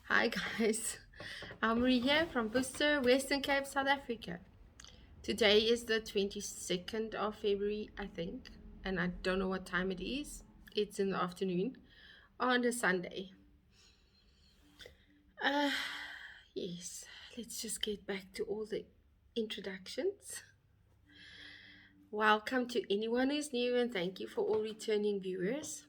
Hi guys, Elmarie here from Worcester, Western Cape, South Africa. Today is the 22nd of February, I think, and I don't know what time it is. It's in the afternoon on a Sunday. Uh, yes, let's just get back to all the introductions. Welcome to anyone who's new, and thank you for all returning viewers.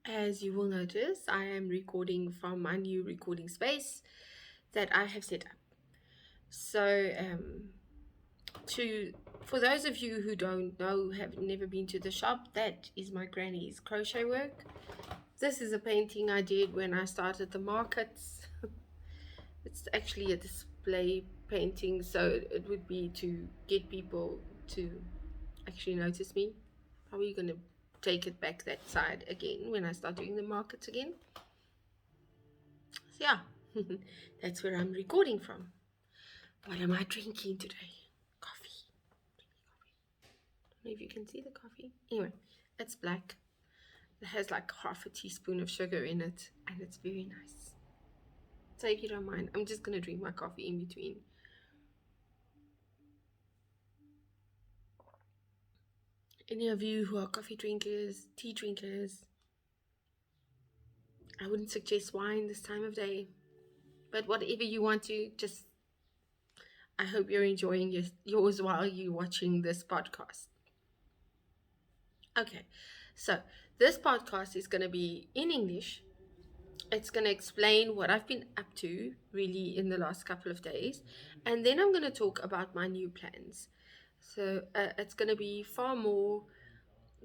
As you will notice, I am recording from my new recording space that I have set up. So, to for those of you who don't know, have never been to the shop, that is my granny's crochet work. This is a painting I did when I started the markets. It's actually a display painting, so it would be to get people to actually notice me. Probably gonna take it back that side again when I start doing the markets again. So yeah, that's where I'm recording from. What am I drinking today? Coffee. I don't know if you can see the coffee. Anyway, it's black. It has like half a teaspoon of sugar in it, and it's very nice. So if you don't mind, I'm just gonna drink my coffee in between. Any of you who are coffee drinkers, tea drinkers, I wouldn't suggest wine this time of day, but whatever you want to, just I hope you're enjoying yours while you're watching this podcast. Okay, so this podcast is going to be in English. It's going to explain what I've been up to really in the last couple of days, and then I'm going to talk about my new plans. So it's going to be far more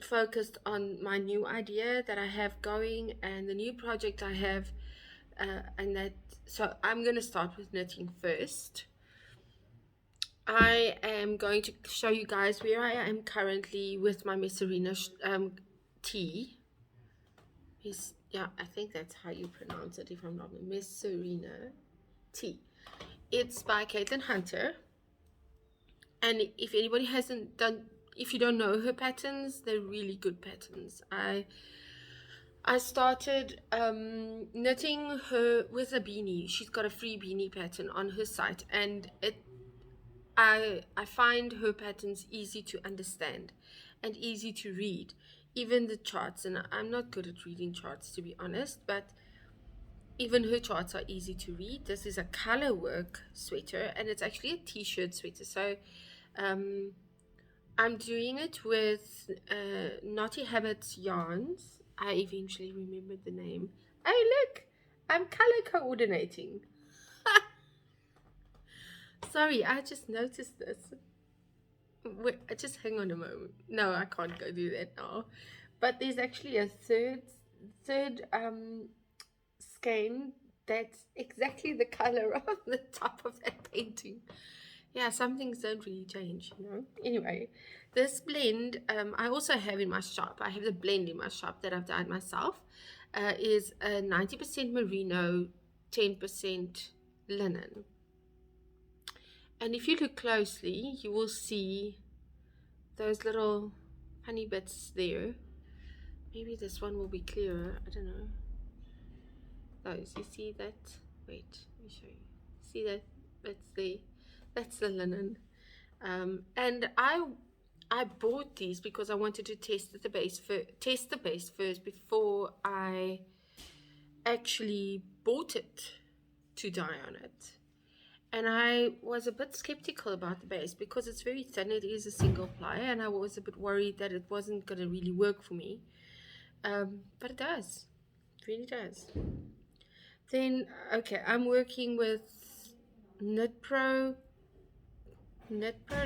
focused on my new idea that I have going and the new project I have, and that. So I'm going to start with knitting first. I am going to show you guys where I am currently with my Miss Serena tea. Yeah, I think that's how you pronounce it if I'm not wrong. Miss Serena tea. It's by Caitlin Hunter. And if anybody hasn't done, if you don't know her patterns, they're really good patterns. I started knitting her with a beanie. She's got a free beanie pattern on her site, and I find her patterns easy to understand and easy to read, even the charts. And I'm not good at reading charts, to be honest, but even her charts are easy to read. This is a color work sweater, and it's actually a t-shirt sweater. So I'm doing it with Naughty Habits yarns. I eventually remembered the name. Oh look, I'm color coordinating. Sorry, I just noticed this. Wait, just hang on a moment. No, I can't go do that now. But there's actually a third skein that's exactly the color of the top of that painting. Yeah, some things don't really change, you know. Anyway, this blend I also have in my shop. I have the blend in my shop that I've dyed myself. Is a 90% merino, 10% linen. And if you look closely, you will see those little honey bits there. Maybe this one will be clearer. I don't know. Those, you see that? Wait, let me show you. See that? That's the linen. And I bought these because I wanted to test the base first before I actually bought it to dye on it. And I was a bit skeptical about the base because it's very thin. It is a single ply, and I was a bit worried that it wasn't going to really work for me. But it does. It really does. Then, okay, I'm working with Knit Pro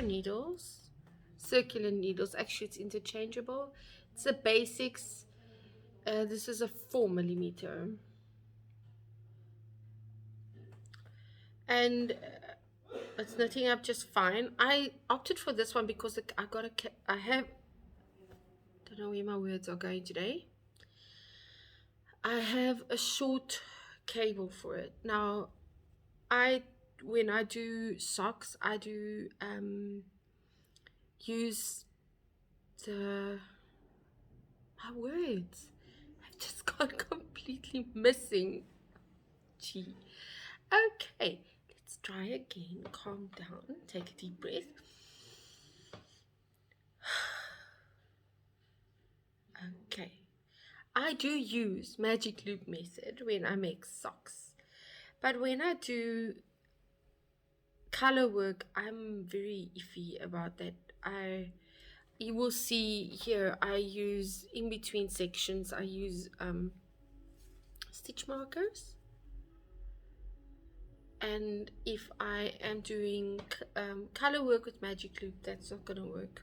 needles, circular needles. Actually, it's interchangeable. It's the basics. This is a 4 millimeter. And it's knitting up just fine. I opted for this one because I have, don't know where my words are going today. I have a short cable for it. Now, when I do socks, I do use my words. I've just gone completely missing. Gee. Okay, let's try again. Calm down. Take a deep breath. Okay. I do use magic loop method when I make socks. But when I do color work, I'm very iffy about that. You will see here, I use in between sections, I use stitch markers. And if I am doing color work with magic loop, that's not gonna work.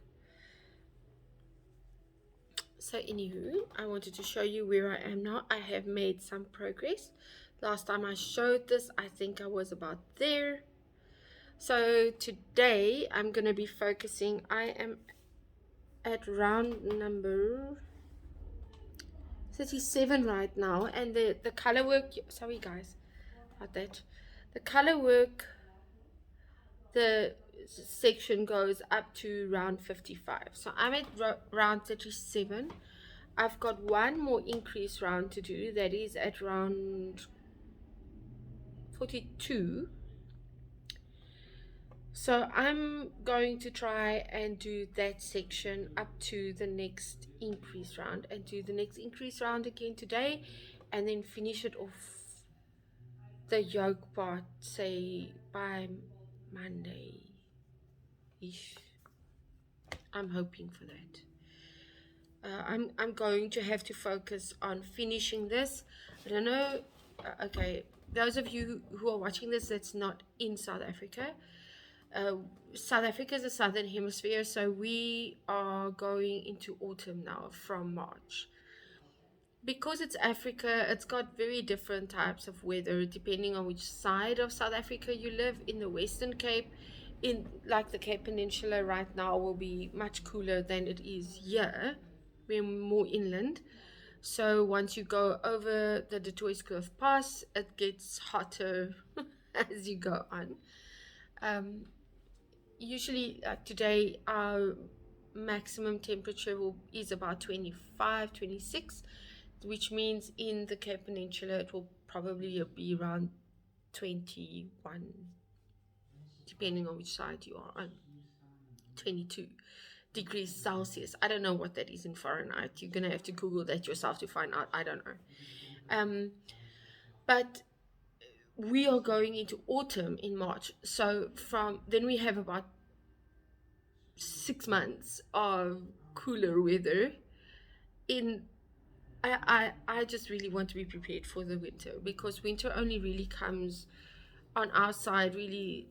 So anywho, I wanted to show you where I am now. I have made some progress. Last time I showed this, I think I was about there. So today I'm going to be focusing, I am at round number 37 right now, and the color work, sorry guys about that, the color work, the section goes up to round 55. So I'm at round 37. I've got one more increase round to do, that is at round 42. So I'm going to try and do that section up to the next increase round, and do the next increase round again today, and then finish it off the yoke part, say by Monday-ish. I'm hoping for that. I'm going to have to focus on finishing this. I don't know, okay, those of you who are watching this that's not in South Africa, South Africa is the southern hemisphere, so we are going into autumn now from March. Because it's Africa, it's got very different types of weather depending on which side of South Africa you live. In the Western Cape, in like the Cape Peninsula right now, will be much cooler than it is here. We're more inland. So once you go over the De Kloof Pass, it gets hotter as you go on. Usually today our maximum temperature is about 25, 26, which means in the Cape Peninsula it will probably be around 21, depending on which side you are on. 22 degrees Celsius. I don't know what that is in Fahrenheit. You're gonna have to Google that yourself to find out. I don't know. But we are going into autumn in March, so from then we have about 6 months of cooler weather. I just really want to be prepared for the winter, because winter only really comes on our side, really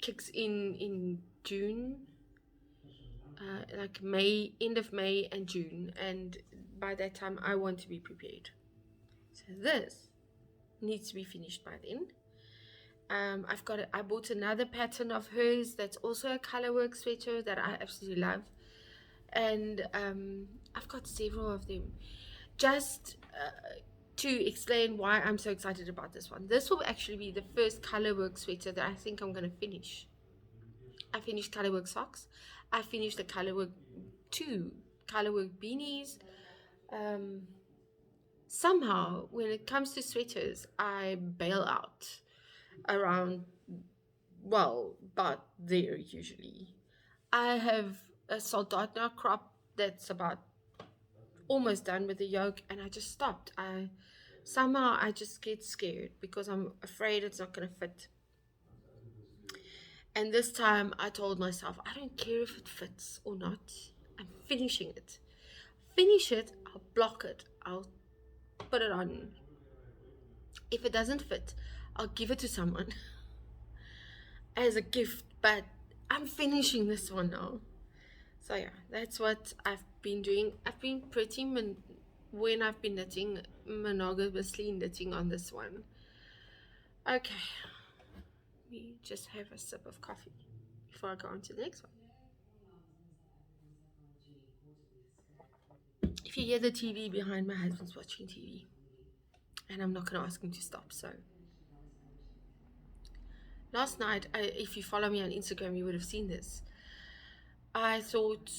kicks in June, like May, end of May and June, and by that time I want to be prepared. So this needs to be finished by then. I bought another pattern of hers that's also a colorwork sweater that I absolutely love, and I've got several of them. Just to explain why I'm so excited about this one, this will actually be the first colorwork sweater that I think I'm going to finish. I finished colorwork socks, I finished the colorwork 2 colorwork beanies. Somehow when it comes to sweaters I bail out around, well, about there usually. I have a Soldatna crop that's about almost done with the yoke, and I just stopped. Somehow I just get scared because I'm afraid it's not going to fit. And this time I told myself, I don't care if it fits or not, I'm finishing it. Finish it, I'll block it, I'll put it on. If it doesn't fit, I'll give it to someone as a gift, but I'm finishing this one now. So yeah, that's what I've been doing. I've been pretty, when I've been knitting, monogamously knitting on this one. Okay, we just have a sip of coffee before I go on to the next one. If you hear the TV behind, my husband's watching TV, and I'm not going to ask him to stop. So last night, if you follow me on Instagram, you would have seen this. I thought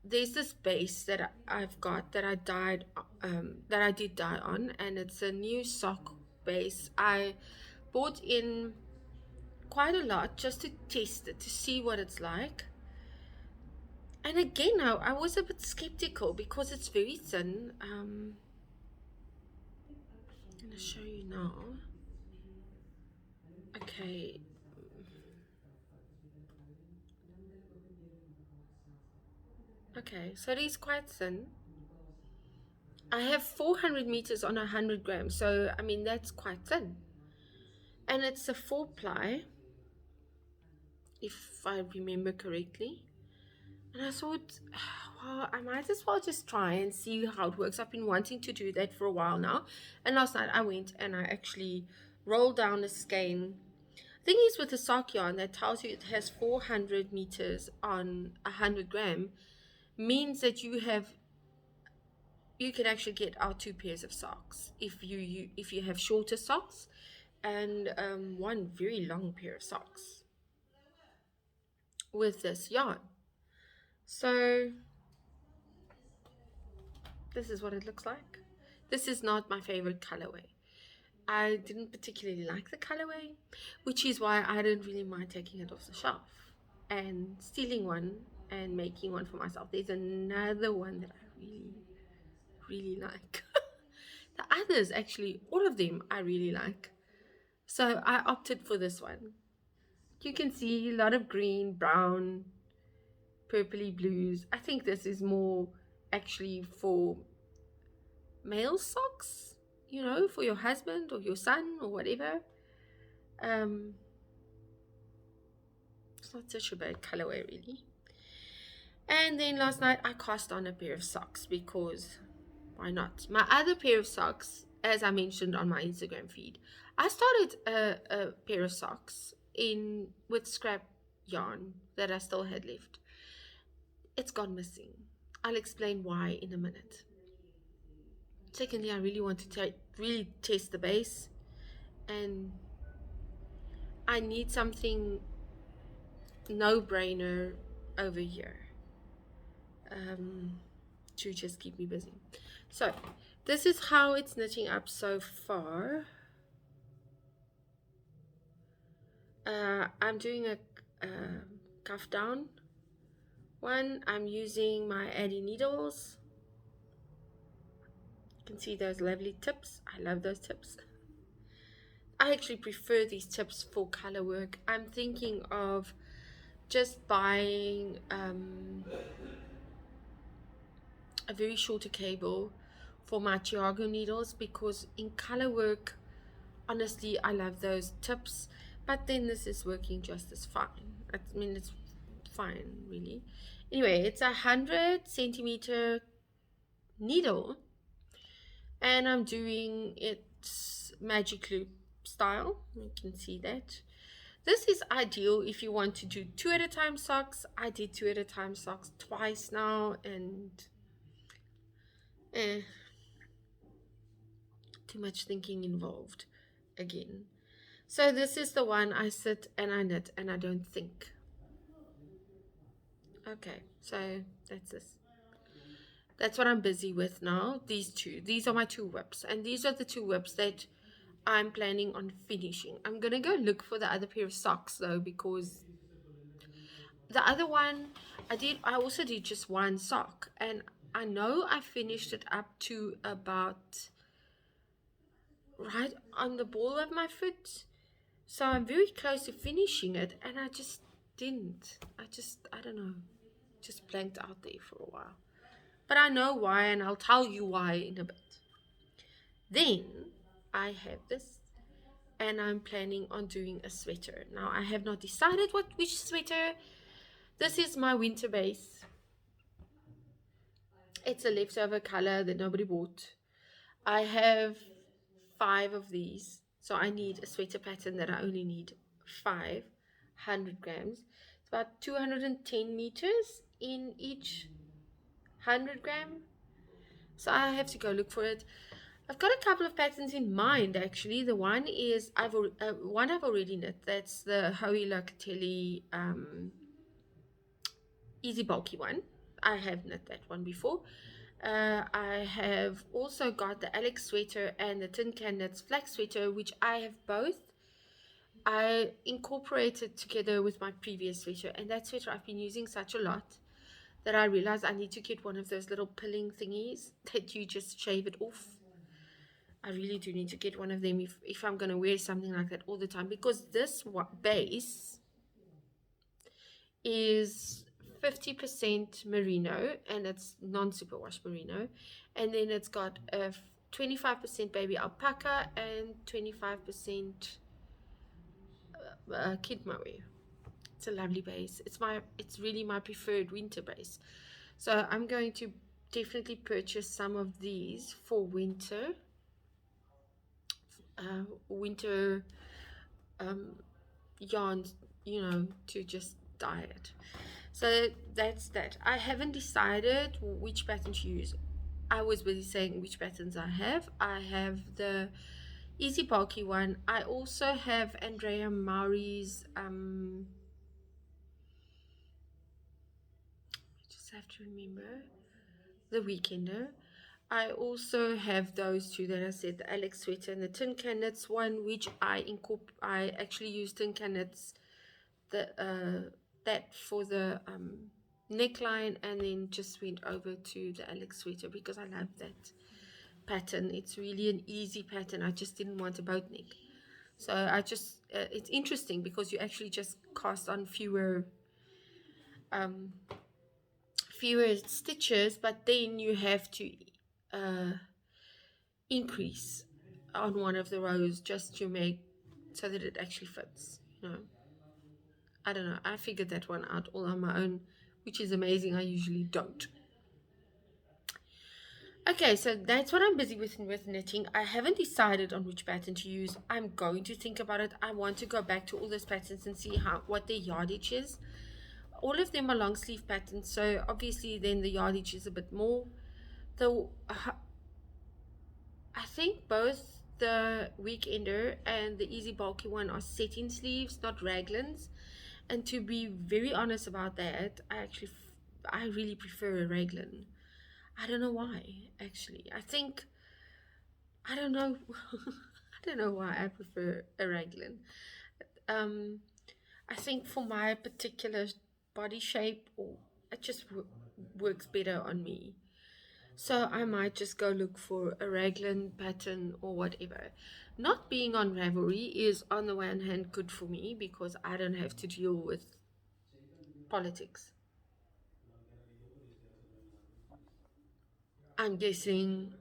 there's this base that I've got that I did dye on, and it's a new sock base. I bought in quite a lot just to test it, to see what it's like. And again, I was a bit skeptical because it's very thin. I'm going to show you now. Okay. Okay, so it is quite thin. I have 400 meters on 100 grams, so I mean that's quite thin. And it's a 4-ply, if I remember correctly. And I thought, well, I might as well just try and see how it works. I've been wanting to do that for a while now. And last night I went and I actually rolled down a skein. The thing is with the sock yarn that tells you it has 400 meters on 100 gram means that you can actually get out 2 pairs of socks if you have shorter socks and one very long pair of socks with this yarn. So this is what it looks like. This is not my favorite colorway. I didn't particularly like the colorway, which is why I didn't really mind taking it off the shelf and stealing one and making one for myself. There's another one that I really like. The others, actually, all of them I really like. So I opted for this one. You can see a lot of green, brown, purpley blues. I think this is more actually for male socks, you know, for your husband or your son or whatever. It's not such a bad colorway, really. And then last night I cast on a pair of socks because why not? My other pair of socks, as I mentioned on my Instagram feed, I started a pair of socks with scrap yarn that I still had left. It's gone missing. I'll explain why in a minute. Secondly, I really want to really test the base, and I need something no-brainer over here to just keep me busy. So this is how it's knitting up so far. I'm doing a cuff down one. I'm using my Addy needles. You can see those lovely tips. I love those tips. I actually prefer these tips for color work. I'm thinking of just buying a very shorter cable for my Chiago needles, because in color work, honestly, I love those tips, but then this is working just as fine. I mean, it's fine, really. Anyway, it's 100 centimeter needle, and I'm doing it magic loop style. You can see that. This is ideal if you want to do 2 at a time socks. I did 2 at a time socks twice now, and too much thinking involved again. So this is the one I sit and I knit and I don't think. Okay, so that's this. That's what I'm busy with now. These are my 2 whips, and these are the 2 whips that I'm planning on finishing. I'm gonna go look for the other pair of socks though, because the other one I also did just 1 sock, and I know I finished it up to about right on the ball of my foot, so I'm very close to finishing it, and I just didn't. I don't know, just blanked out there for a while, but I know why, and I'll tell you why in a bit. Then I have this, and I'm planning on doing a sweater. Now I have not decided which sweater. This is my winter base. It's a leftover color that nobody bought. I have 5 of these, so I need a sweater pattern that I only need 500 grams. It's about 210 meters in each 100 gram, so I have to go look for it. I've got a couple of patterns in mind, actually. The one is one I've already knit. That's the Hoey Locatelli easy bulky one. I have knit that one before. I have also got the Alex sweater and the Tin Can Knits flax sweater, which I have both. I incorporated together with my previous sweater, and that sweater I've been using such a lot that I realized I need to get one of those little pilling thingies that you just shave it off. I really do need to get one of them if I'm going to wear something like that all the time, because this base is 50% merino, and it's non-superwash merino, and then it's got a 25% baby alpaca and 25% kid mohair. It's a lovely base. It's really my preferred winter base. So I'm going to definitely purchase some of these for winter. Winter yarns, to just dye it. So that's that. I haven't decided which pattern to use. I was busy saying which patterns I have. I have the easy bulky one. I also have Andrea Maury's I just have to remember, the Weekender. I also have those two that I said, the Alex sweater and the Tin Can Knits one, which I actually used Tin Can Knits that for the neckline, and then just went over to the Alex sweater because I love that pattern. It's really an easy pattern. I just didn't want a boat neck, so I just it's interesting because you actually just cast on fewer stitches, but then you have to increase on one of the rows just to make so that it actually fits. I don't know, I figured that one out all on my own, which is amazing. I usually don't. Okay, so that's what I'm busy with knitting. I haven't decided on which pattern to use. I'm going to think about it. I want to go back to all those patterns and see what their yardage is. All of them are long sleeve patterns, so obviously then the yardage is a bit more. Though I think both the Weekender and the easy bulky one are satin sleeves, not raglans. And to be very honest about that, I really prefer a raglan. I don't know why, actually. I don't know. I don't know why I prefer a raglan. I think for my particular body shape, or it just works better on me. So I might just go look for a raglan pattern or whatever. Not being on Ravelry is on the one hand good for me because I don't have to deal with politics. I'm guessing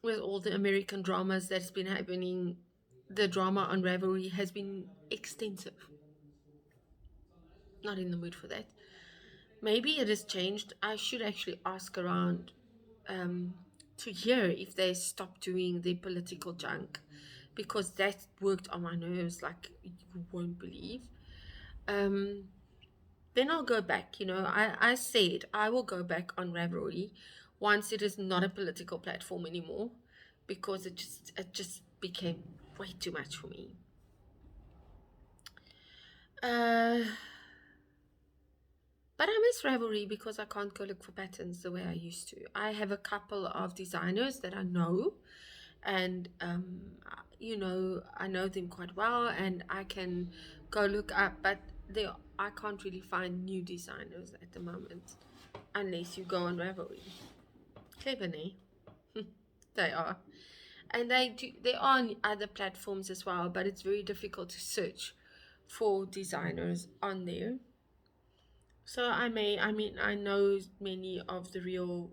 with all the American dramas that's been happening, the drama on Ravelry has been extensive. Not in the mood for that. Maybe it has changed. I should actually ask around to hear if they stop doing the political junk, because that worked on my nerves like you won't believe. Then I'll go back. I said I will go back on Ravelry once it is not a political platform anymore, because it just became way too much for me. But I miss Ravelry because I can't go look for patterns the way I used to. I have a couple of designers that I know, and I know them quite well, and I can go look up, but I can't really find new designers at the moment unless you go on Ravelry. Clever, ne? They are. And they are on other platforms as well, but it's very difficult to search for designers on there. So I know many of the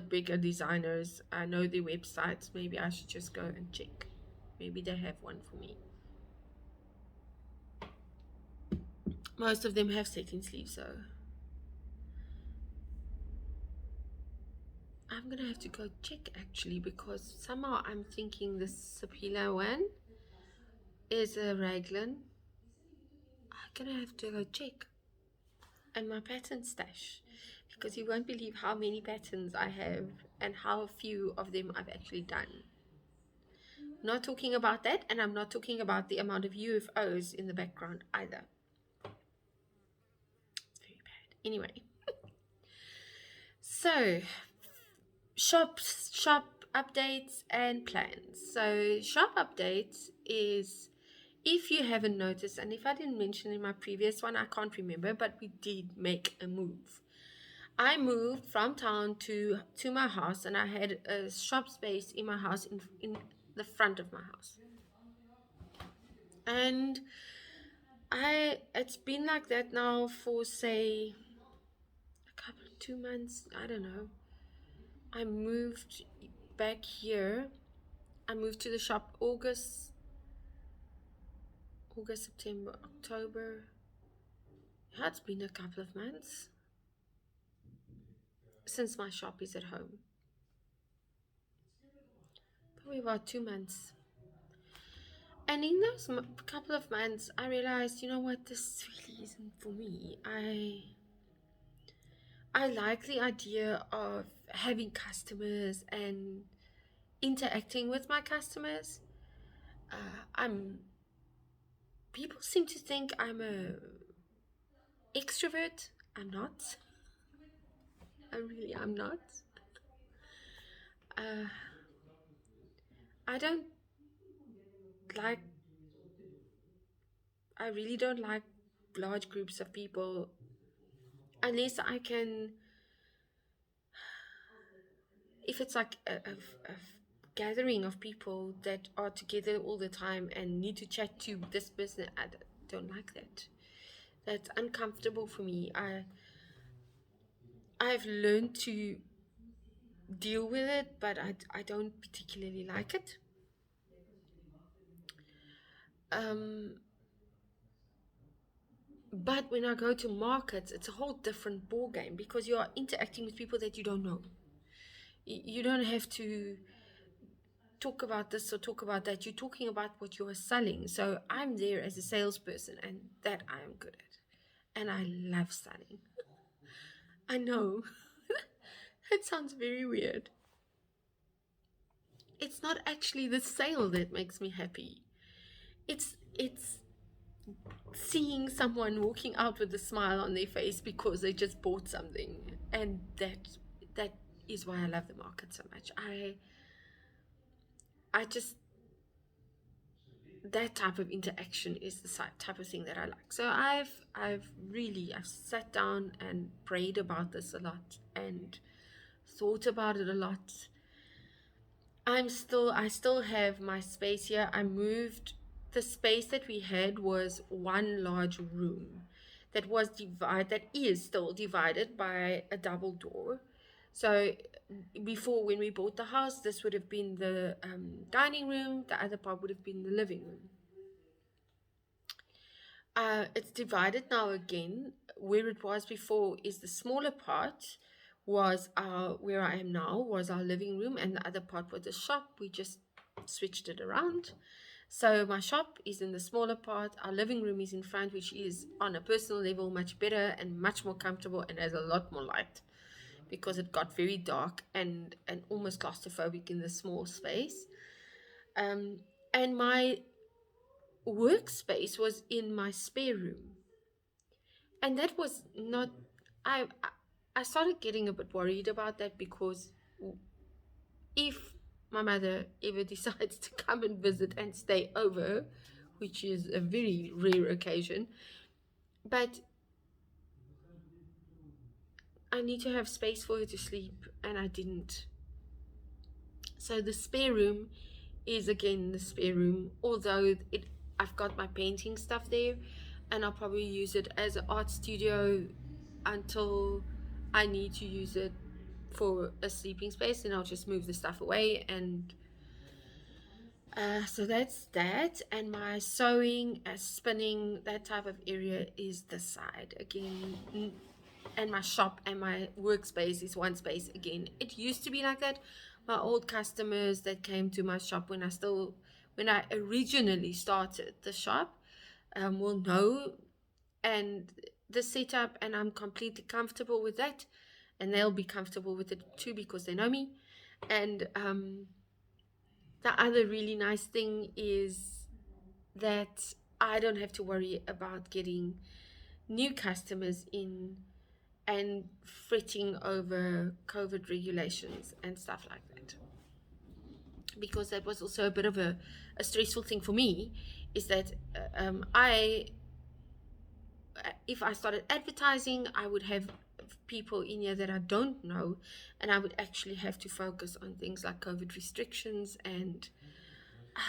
bigger designers. I know their websites. Maybe I should just go and check. Maybe they have one for me. Most of them have satin sleeves, so I'm gonna have to go check actually, because somehow I'm thinking this Sapila one is a raglan. I'm gonna have to go check. And my pattern stash, because you won't believe how many patterns I have and how few of them I've actually done. Not talking about that, and I'm not talking about the amount of UFOs in the background either. It's very bad. Anyway, So shop updates and plans. So shop updates is, if you haven't noticed, and if I didn't mention in my previous one, I can't remember, but we did make a move. I moved from town to my house, and I had a shop space in my house, in the front of my house. And it's been like that now for, say, a couple, 2 months, I don't know. I moved back here. I moved to the shop August, September, October. Yeah, it's been a couple of months since my shop is at home. Probably about 2 months. And in those couple of months, I realized, you know what, this really isn't for me. I like the idea of having customers and interacting with my customers. I'm People seem to think I'm a extrovert. I'm not. I'm not. Uh, I don't like. I really don't like large groups of people unless I can. If it's like a gathering of people that are together all the time and need to chat to this person, I don't like that. That's uncomfortable for me. I've learned to deal with it, but I don't particularly like it. Um, but when I go to markets, it's a whole different ball game because you are interacting with people that you don't know. You don't have to talk about this or talk about that. You're talking about what you are selling. So I'm there as a salesperson, and that I am good at. And I love selling. I know. It sounds very weird. It's not actually the sale that makes me happy. It's seeing someone walking out with a smile on their face because they just bought something. And that is why I love the market so much. I just, that type of interaction is the type of thing that I like. So I've sat down and prayed about this a lot and thought about it a lot. I still have my space here. I moved. The space that we had was one large room that is still divided by a double door. So before, when we bought the house, this would have been the dining room. The other part would have been the living room. It's divided now again. Where it was before is the smaller part was where I am now was our living room, and the other part was the shop. We just switched it around. So my shop is in the smaller part. Our living room is in front, which is on a personal level much better and much more comfortable and has a lot more light because it got very dark and almost claustrophobic in the small space. And my workspace was in my spare room, and that was not. I started getting a bit worried about that because if my mother ever decides to come and visit and stay over, which is a very rare occasion, but I need to have space for her to sleep, and I didn't. So the spare room is again the spare room, although I've got my painting stuff there, and I'll probably use it as an art studio until I need to use it for a sleeping space, and I'll just move the stuff away. And so that's that. And my sewing, spinning, that type of area is the side again. And my shop and my workspace is one space again. It used to be like that. My old customers that came to my shop when I originally started the shop will know, and the setup, and I'm completely comfortable with that, and they'll be comfortable with it too because they know me. And the other really nice thing is that I don't have to worry about getting new customers in and fretting over COVID regulations and stuff like that. Because that was also a bit of a stressful thing for me, is that if I started advertising, I would have people in here that I don't know, and I would actually have to focus on things like COVID restrictions, and I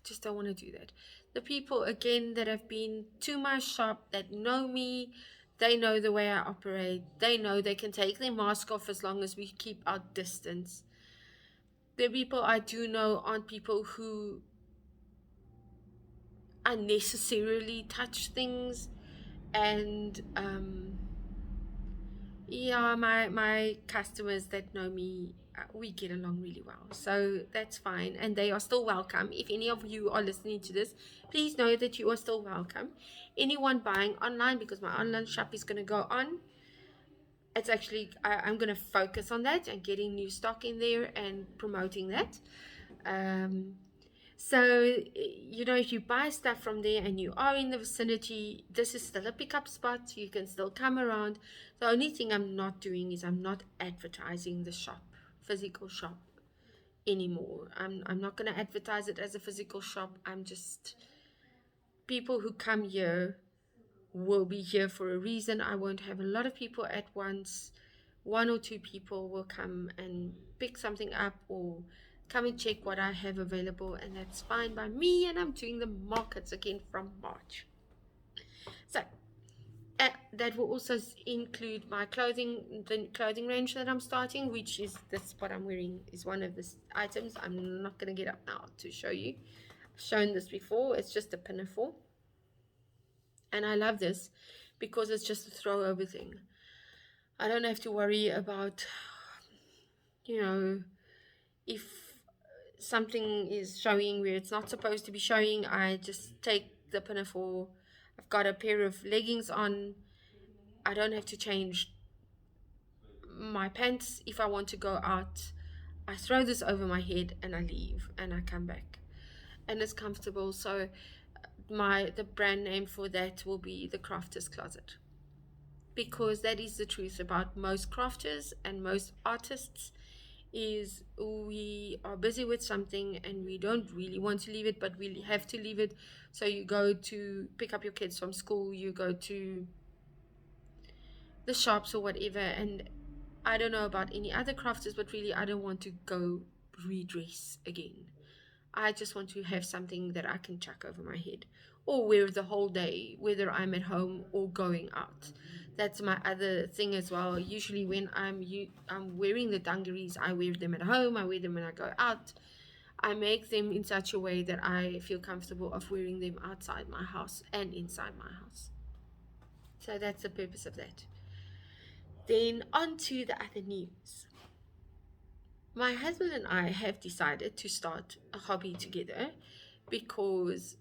just don't want to do that. The people, again, that have been to my shop, that know me, they know the way I operate. They know they can take their mask off as long as we keep our distance. The people I do know aren't people who unnecessarily touch things, and yeah, my customers that know me, we get along really well, so that's fine, and they are still welcome. If any of you are listening to this, please know that you are still welcome. Anyone buying online, because my online shop is going to go on, it's actually I'm going to focus on that and getting new stock in there and promoting that. So, if you buy stuff from there and you are in the vicinity, this is still a pickup spot. You can still come around. The only thing I'm not doing is I'm not advertising the shop, physical shop, anymore. I'm not going to advertise it as a physical shop. I'm just, people who come here will be here for a reason. I won't have a lot of people at once. One or two people will come and pick something up or come and check what I have available, and that's fine by me. And I'm doing the markets again from March. So that will also include my clothing, the clothing range that I'm starting, which is this, what I'm wearing is one of the items. I'm not going to get up now to show you. I've shown this before. It's just a pinafore. And I love this because it's just a throw over thing. I don't have to worry about, if something is showing where it's not supposed to be showing. I just take the pinafore. I've got a pair of leggings on. I don't have to change my pants if I want to go out. I throw this over my head and I leave and I come back. And it's comfortable. So the brand name for that will be the Crafter's Closet, because that is the truth about most crafters and most artists, is we are busy with something and we don't really want to leave it, but we have to leave it. So you go to pick up your kids from school, you go to the shops or whatever, and I don't know about any other crafters, but really I don't want to go redress again. I just want to have something that I can chuck over my head or wear the whole day, whether I'm at home or going out. That's my other thing as well. Usually when I'm wearing the dungarees, I wear them at home, I wear them when I go out. I make them in such a way that I feel comfortable of wearing them outside my house and inside my house. So that's the purpose of that. Then on to the other news. My husband and I have decided to start a hobby together because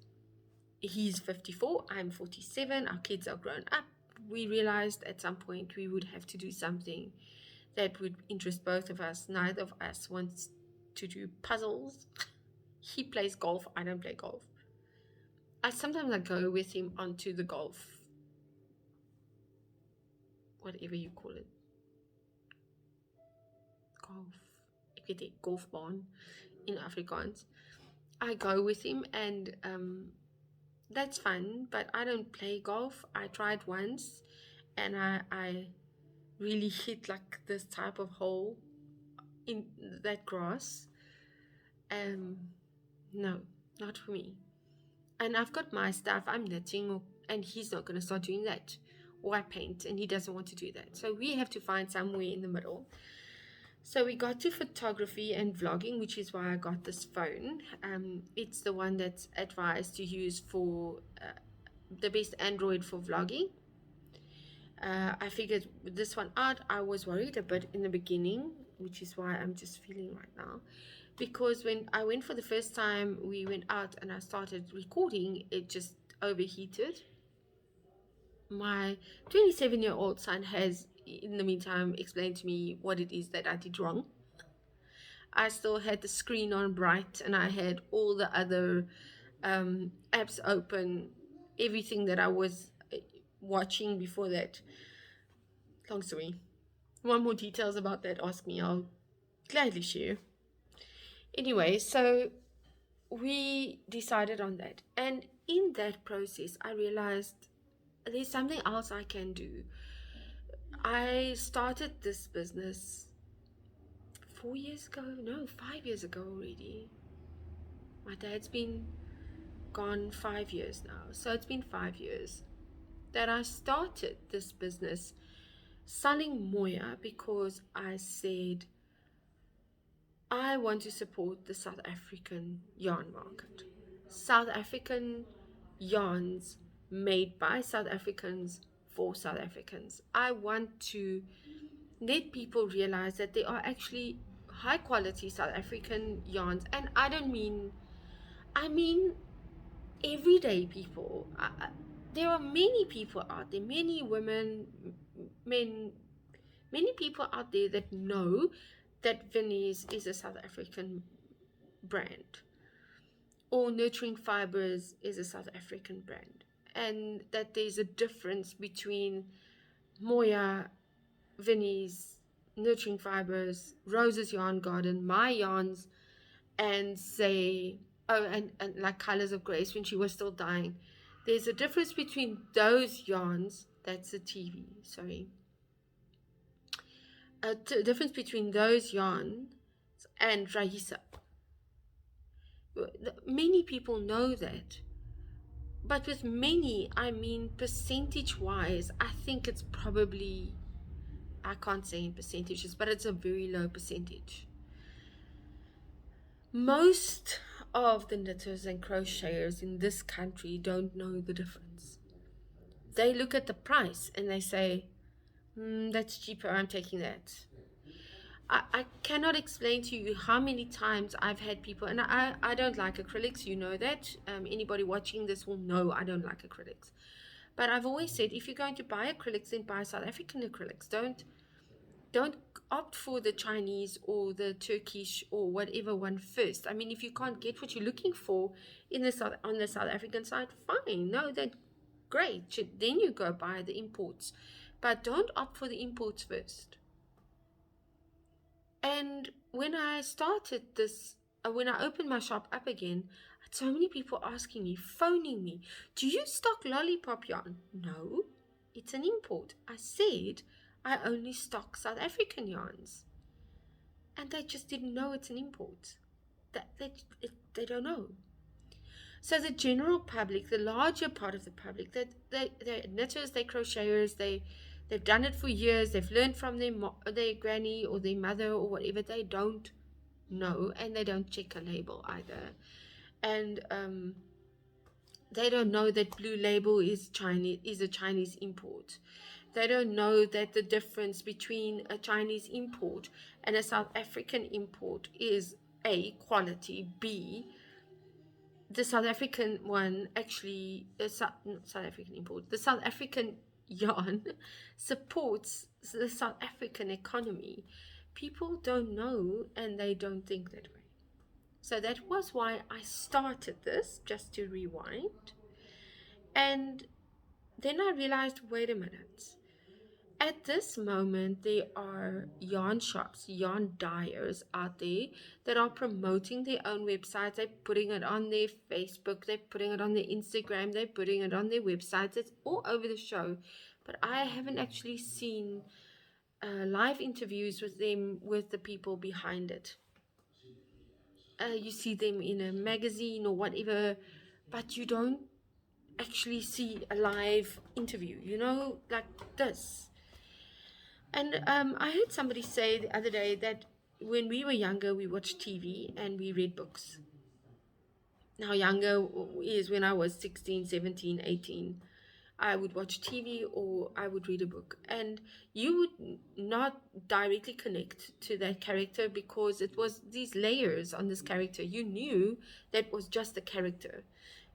he's 54, I'm 47, our kids are grown up. We realized at some point we would have to do something that would interest both of us. Neither of us wants to do puzzles. He plays golf, I don't play golf. Sometimes I go with him onto the golf, whatever you call it. Golf baan in Afrikaans. I go with him and that's fun, but I don't play golf. I tried once and I really hit like this type of hole in that grass. No, not for me. And I've got my stuff, I'm knitting, and he's not going to start doing that. Or I paint and he doesn't want to do that. So we have to find somewhere in the middle. So we got to photography and vlogging, which is why I got this phone. It's the one that's advised to use for the best Android for vlogging. I figured this one out. I was worried a bit in the beginning, which is why I'm just feeling right now. Because when I went for the first time, we went out and I started recording, it just overheated. My 27-year-old son has, in the meantime, explained to me what it is that I did wrong. I still had the screen on bright and I had all the other apps open, everything that I was watching before that. Long story. Want more details about that, ask me. I'll gladly share. Anyway, so we decided on that. And in that process, I realized there's something else I can do. I started this business 4 years ago. No, 5 years ago already. My dad's been gone 5 years now. So it's been 5 years that I started this business selling moya because I said I want to support the South African yarn market. South African yarns made by South Africans for South Africans. I want to let people realize that there are actually high quality South African yarns, and I mean everyday people. There are many people out there, many women, men, many people out there that know that Vinnie's is a South African brand, or Nurturing Fibres is a South African brand, and that there's a difference between Moya, Vinnie's, Nurturing Fibres, Rose's Yarn Garden, my yarns, and say, oh, and like Colors of Grace when she was still dying. There's a difference between those yarns. That's a TV, sorry. A difference between those yarns and Raisa. Many people know that. But with many, I mean percentage-wise, I think it's probably, I can't say in percentages, but it's a very low percentage. Most of the knitters and crocheters in this country don't know the difference. They look at the price and they say, that's cheaper, I'm taking that. I cannot explain to you how many times I've had people, and I don't like acrylics, you know that. Anybody watching this will know I don't like acrylics. But I've always said, if you're going to buy acrylics, then buy South African acrylics. Don't opt for the Chinese or the Turkish or whatever one first. I mean, if you can't get what you're looking for on the South African side, fine. No, that's great. Then you go buy the imports. But don't opt for the imports first. And when I started this, when I opened my shop up again, I had so many people asking me, phoning me, do you stock lollipop yarn? No, it's an import. I said, I only stock South African yarns. And they just didn't know it's an import. They don't know. So the general public, the larger part of the public, they're knitters, they're crocheters, they've done it for years, they've learned from their granny or their mother or whatever, they don't know, and they don't check a label either. And they don't know that Blue Label is a Chinese import. They don't know that the difference between a Chinese import and a South African import is A, quality, B, the South African one actually, South African import, the South African yarn supports the South African economy. People don't know, and they don't think that way. So that was why I started this, just to rewind. And then I realized, wait a minute. At this moment, there are yarn shops, yarn dyers out there that are promoting their own websites. They're putting it on their Facebook, they're putting it on their Instagram, they're putting it on their websites. It's all over the show. But I haven't actually seen live interviews with them, with the people behind it. You see them in a magazine or whatever, but you don't actually see a live interview, you know, like this. And I heard somebody say the other day that when we were younger, we watched TV and we read books. Now, younger is when I was 16, 17, 18. I would watch TV or I would read a book. And you would not directly connect to that character because it was these layers on this character. You knew that was just a character.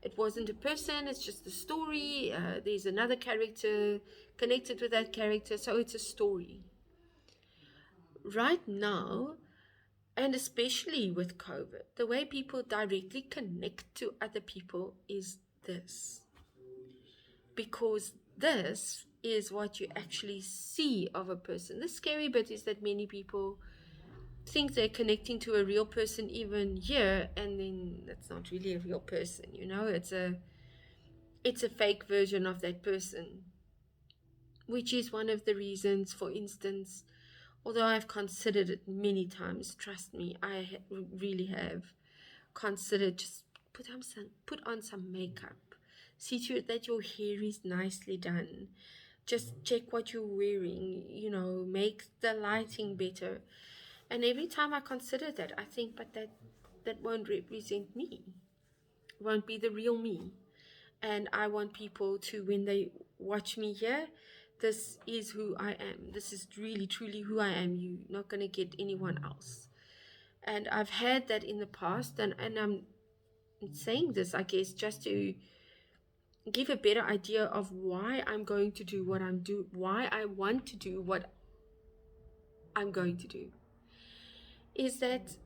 It wasn't a person, it's just a story. There's another character connected with that character, so it's a story. Right now, and especially with COVID, the way people directly connect to other people is this. Because this is what you actually see of a person. The scary bit is that many people think they're connecting to a real person even here, and then that's not really a real person, you know. It's a fake version of that person, which is one of the reasons, for instance, although I've considered it many times, trust me, really have considered just put on some makeup, see to it that your hair is nicely done, just check what you're wearing, you know, make the lighting better. And every time I consider that, I think, but that won't represent me, won't be the real me. And I want people to, when they watch me here, this is who I am. This is really, truly who I am. You're not going to get anyone else. And I've had that in the past, and I'm saying this, I guess, just to give a better idea of why I'm going to do what I'm doing, why I want to do what I'm going to do. Is that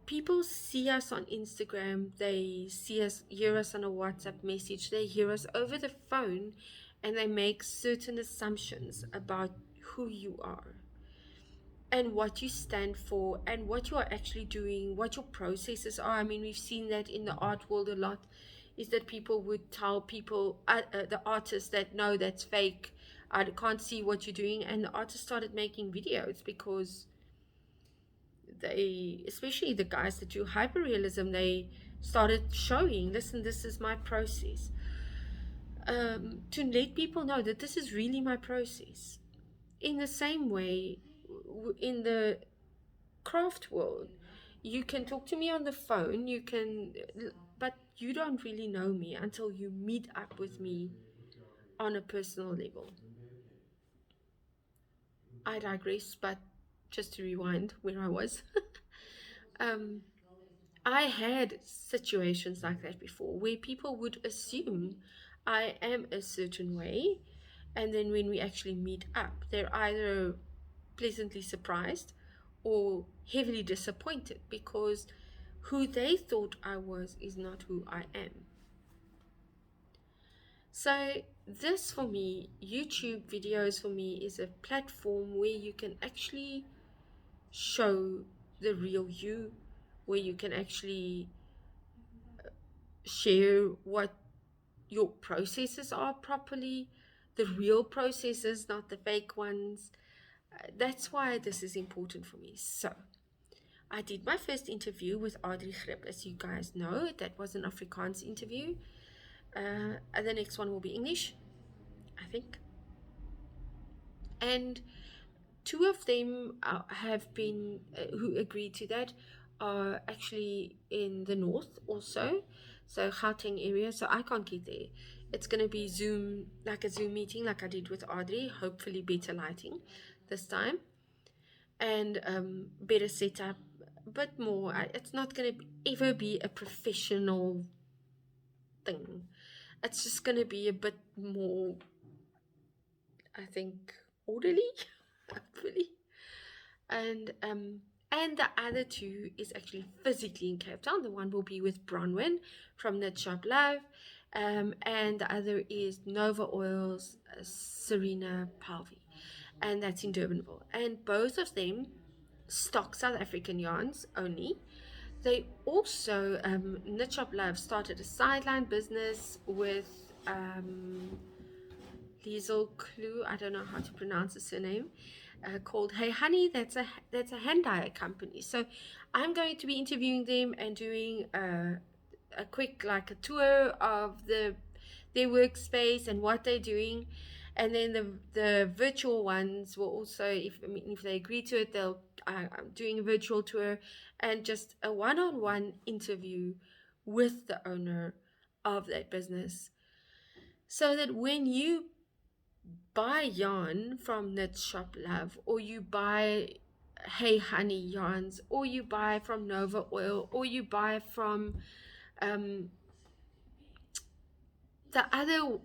people see us on Instagram, they see us, hear us on a WhatsApp message, they hear us over the phone, and they make certain assumptions about who you are and what you stand for and what you are actually doing, what your processes are. I mean, we've seen that in the art world a lot, is that people would tell people, the artists, that no, that's fake, I can't see what you're doing. And the artists started making videos because they, especially the guys that do hyperrealism, they started showing, listen, this is my process, to let people know that this is really my process. In the same way, in the craft world, you can talk to me on the phone, you can, but you don't really know me until you meet up with me on a personal level. I digress, but just to rewind where I was. um, I had situations like that before where people would assume I am a certain way, and then when we actually meet up, they're either pleasantly surprised or heavily disappointed because who they thought I was is not who I am. So this, for me, YouTube videos for me is a platform where you can actually show the real you, where you can actually share what your processes are properly, the real processes, not the fake ones. That's why this is important for me. So I did my first interview with Audrey Grip, as you guys know. That was an Afrikaans interview. And the next one will be English, I think. And two of them have been, who agreed to that, are actually in the north also, so Gauteng area, so I can't get there. It's going to be Zoom, like a Zoom meeting like I did with Audrey, hopefully better lighting this time, and better setup, but more, it's not going to ever be a professional thing. It's just going to be a bit more, I think, orderly, hopefully. And the other two is actually physically in Cape Town. The one will be with Bronwyn from Knit Shop Love, and the other is Nova Oils, Serena Palvi, and that's in Durbanville. And both of them stock South African yarns only. They also, Knit Shop Love started a sideline business with Liesel Klue, I don't know how to pronounce the surname, called Hey Honey. That's a hand dye company. So I'm going to be interviewing them and doing a quick, like, a tour of their workspace and what they're doing. And then the virtual ones will also, if they agree to it, I'm doing a virtual tour and just a one-on-one interview with the owner of that business, so that when you buy yarn from Knit Shop Love, or you buy Hey Honey yarns, or you buy from Nova Oil, or you buy from the other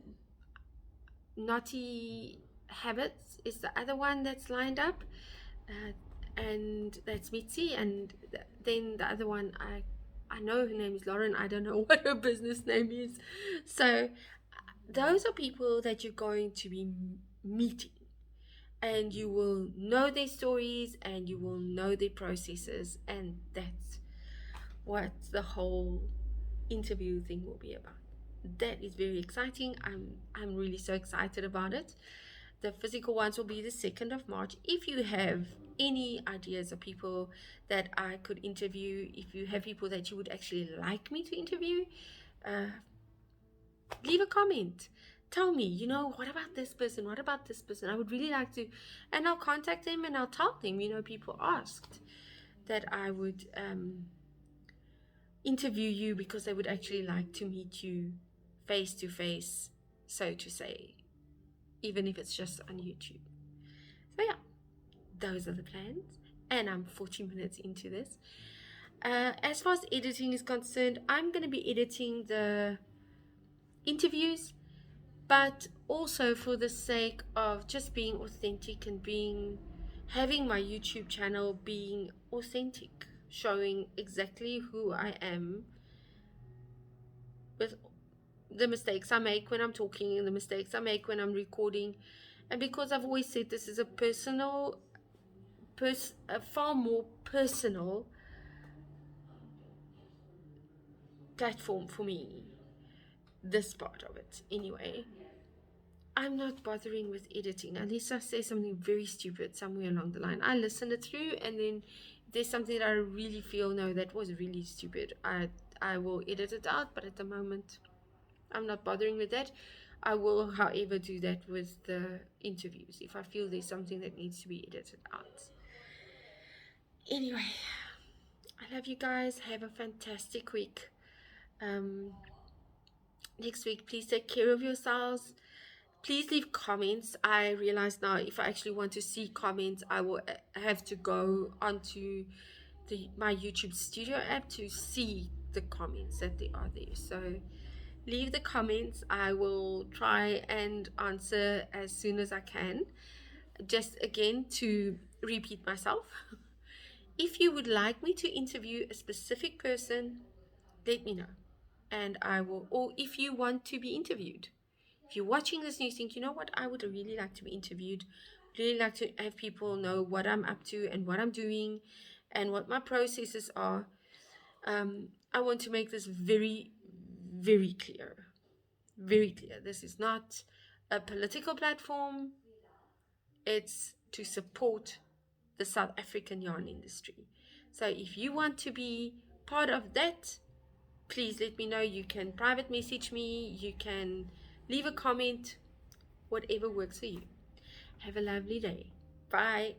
Naughty Habits is the other one that's lined up, and that's Mitzi, and then the other one, I know her name is Lauren, I don't know what her business name is. So those are people that you're going to be meeting, and you will know their stories and you will know their processes, and that's what the whole interview thing will be about. That is very exciting. I'm really so excited about it. The physical ones will be the 2nd of March. If you have any ideas of people that I could interview, if you have people that you would actually like me to interview, leave a comment. Tell me, what about this person? What about this person? I would really like to, and I'll contact them and I'll tell them, people asked that I would interview you because they would actually like to meet you face to face, so to say, even if it's just on YouTube. So yeah, those are the plans, and I'm 40 minutes into this. As far as editing is concerned, I'm going to be editing the interviews, but also for the sake of just being authentic and having my YouTube channel being authentic, showing exactly who I am with the mistakes I make when I'm talking and the mistakes I make when I'm recording. And because I've always said this is a far more personal platform for me, this part of it anyway, I'm not bothering with editing unless I say something very stupid somewhere along the line. I listen it through, and then if there's something that I really feel, no, that was really stupid, I will edit it out. But at the moment, I'm not bothering with that. I will, however, do that with the interviews if I feel there's something that needs to be edited out. Anyway, I love you guys. Have a fantastic week. Next week, please take care of yourselves. Please leave comments. I realize now if I actually want to see comments, I will have to go onto my YouTube Studio app to see the comments that they are there. So leave the comments. I will try and answer as soon as I can. Just again, to repeat myself, if you would like me to interview a specific person, let me know, and I will. Or if you want to be interviewed, if you're watching this and you think, you know what, I would really like to be interviewed, really like to have people know what I'm up to and what I'm doing and what my processes are, I want to make this very, very clear. Very clear. This is not a political platform. It's to support the South African yarn industry. So if you want to be part of that, please let me know. You can private message me. You can leave a comment. Whatever works for you. Have a lovely day. Bye.